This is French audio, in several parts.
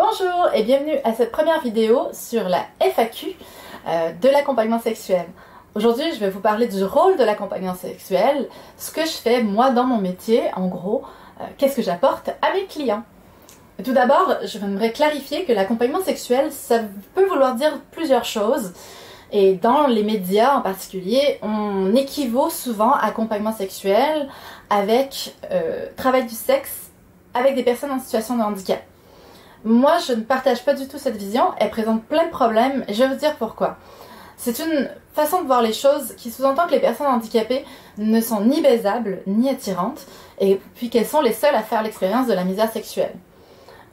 Bonjour et bienvenue à cette première vidéo sur la FAQ de l'accompagnement sexuel. Aujourd'hui, je vais vous parler du rôle de l'accompagnement sexuel, ce que je fais moi dans mon métier, en gros, qu'est-ce que j'apporte à mes clients. Tout d'abord, j'aimerais clarifier que l'accompagnement sexuel, ça peut vouloir dire plusieurs choses. Et dans les médias en particulier, on équivaut souvent accompagnement sexuel avec travail du sexe avec des personnes en situation de handicap. Moi, je ne partage pas du tout cette vision, elle présente plein de problèmes et je vais vous dire pourquoi. C'est une façon de voir les choses qui sous-entend que les personnes handicapées ne sont ni baisables, ni attirantes, et puis qu'elles sont les seules à faire l'expérience de la misère sexuelle.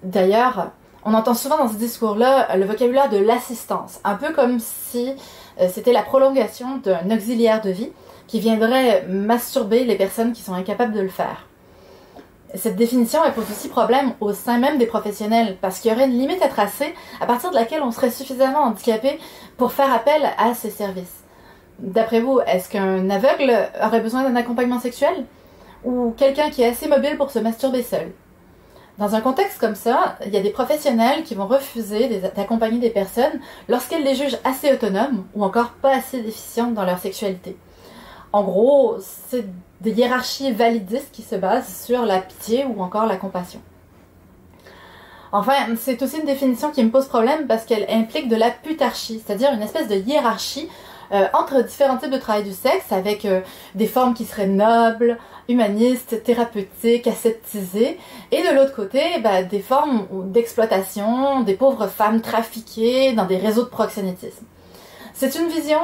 D'ailleurs, on entend souvent dans ce discours-là le vocabulaire de l'assistance, un peu comme si c'était la prolongation d'un auxiliaire de vie qui viendrait masturber les personnes qui sont incapables de le faire. Cette définition elle pose aussi problème au sein même des professionnels parce qu'il y aurait une limite à tracer à partir de laquelle on serait suffisamment handicapé pour faire appel à ces services. D'après vous, est-ce qu'un aveugle aurait besoin d'un accompagnement sexuel? Ou quelqu'un qui est assez mobile pour se masturber seul? Dans un contexte comme ça, il y a des professionnels qui vont refuser d'accompagner des personnes lorsqu'elles les jugent assez autonomes ou encore pas assez déficientes dans leur sexualité. En gros, c'est des hiérarchies validistes qui se basent sur la pitié ou encore la compassion. Enfin, c'est aussi une définition qui me pose problème parce qu'elle implique de la putarchie, c'est-à-dire une espèce de hiérarchie entre différents types de travail du sexe avec des formes qui seraient nobles, humanistes, thérapeutiques, aseptisées, et de l'autre côté, des formes d'exploitation, des pauvres femmes trafiquées dans des réseaux de proxénétisme. C'est une vision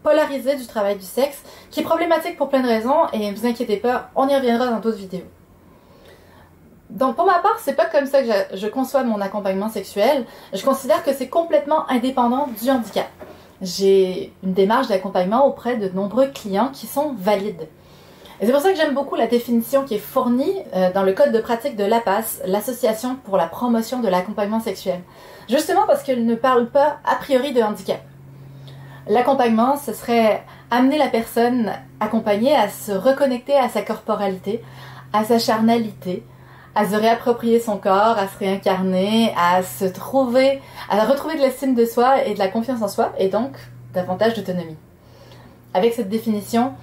polarisée du travail du sexe qui est problématique pour plein de raisons, et ne vous inquiétez pas, on y reviendra dans d'autres vidéos. Donc pour ma part, c'est pas comme ça que je conçois mon accompagnement sexuel. Je considère que c'est complètement indépendant du handicap. J'ai une démarche d'accompagnement auprès de nombreux clients qui sont valides. Et c'est pour ça que j'aime beaucoup la définition qui est fournie dans le code de pratique de l'APAS, l'Association pour la promotion de l'accompagnement sexuel. Justement parce qu'elle ne parle pas a priori de handicap. L'accompagnement, ce serait amener la personne accompagnée à se reconnecter à sa corporalité, à sa charnalité, à se réapproprier son corps, à se réincarner, à retrouver de l'estime de soi et de la confiance en soi, et donc davantage d'autonomie. Avec cette définition,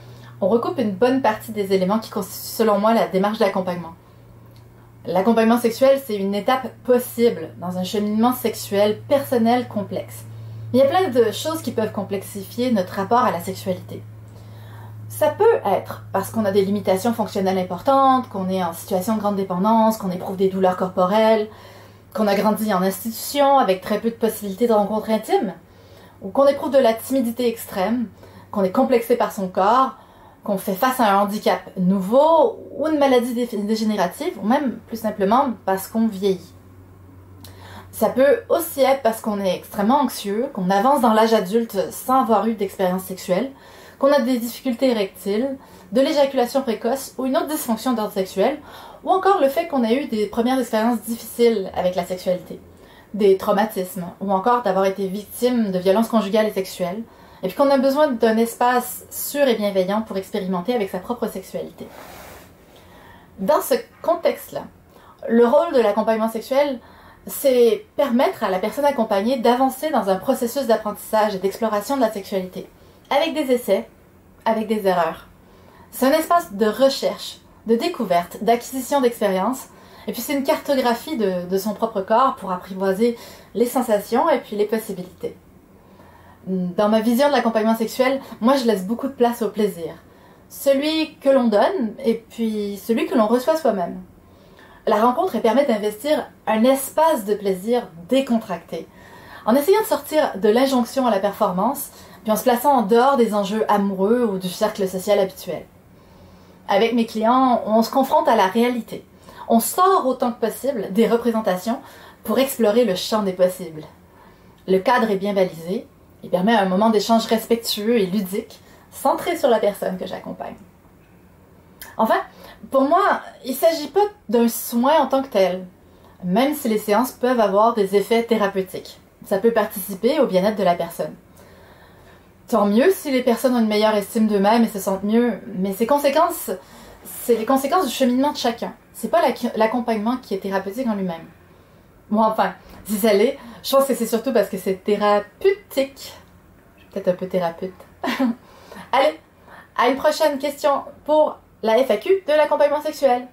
on recoupe une bonne partie des éléments qui constituent selon moi la démarche d'accompagnement. L'accompagnement sexuel, c'est une étape possible dans un cheminement sexuel personnel complexe. Il y a plein de choses qui peuvent complexifier notre rapport à la sexualité. Ça peut être parce qu'on a des limitations fonctionnelles importantes, qu'on est en situation de grande dépendance, qu'on éprouve des douleurs corporelles, qu'on a grandi en institution avec très peu de possibilités de rencontres intimes, ou qu'on éprouve de la timidité extrême, qu'on est complexé par son corps, qu'on fait face à un handicap nouveau ou une maladie dégénérative, ou même plus simplement parce qu'on vieillit. Ça peut aussi être parce qu'on est extrêmement anxieux, qu'on avance dans l'âge adulte sans avoir eu d'expérience sexuelle, qu'on a des difficultés érectiles, de l'éjaculation précoce ou une autre dysfonction d'ordre sexuel, ou encore le fait qu'on a eu des premières expériences difficiles avec la sexualité, des traumatismes, ou encore d'avoir été victime de violences conjugales et sexuelles, et puis qu'on a besoin d'un espace sûr et bienveillant pour expérimenter avec sa propre sexualité. Dans ce contexte-là, le rôle de l'accompagnement sexuel, c'est permettre à la personne accompagnée d'avancer dans un processus d'apprentissage et d'exploration de la sexualité, avec des essais, avec des erreurs. C'est un espace de recherche, de découverte, d'acquisition d'expérience, et puis c'est une cartographie de son propre corps pour apprivoiser les sensations et puis les possibilités. Dans ma vision de l'accompagnement sexuel, moi je laisse beaucoup de place au plaisir. Celui que l'on donne et puis celui que l'on reçoit soi-même. La rencontre permet d'investir un espace de plaisir décontracté, en essayant de sortir de l'injonction à la performance, puis en se plaçant en dehors des enjeux amoureux ou du cercle social habituel. Avec mes clients, on se confronte à la réalité. On sort autant que possible des représentations pour explorer le champ des possibles. Le cadre est bien balisé, il permet un moment d'échange respectueux et ludique, centré sur la personne que j'accompagne. Enfin, pour moi, il ne s'agit pas d'un soin en tant que tel, même si les séances peuvent avoir des effets thérapeutiques. Ça peut participer au bien-être de la personne. Tant mieux si les personnes ont une meilleure estime d'eux-mêmes et se sentent mieux, mais c'est les conséquences du cheminement de chacun. C'est pas l'accompagnement qui est thérapeutique en lui-même. Bon, enfin, si ça l'est, je pense que c'est surtout parce que c'est thérapeutique. Je suis peut-être un peu thérapeute. Allez, à une prochaine question pour la FAQ de l'accompagnement sexuel.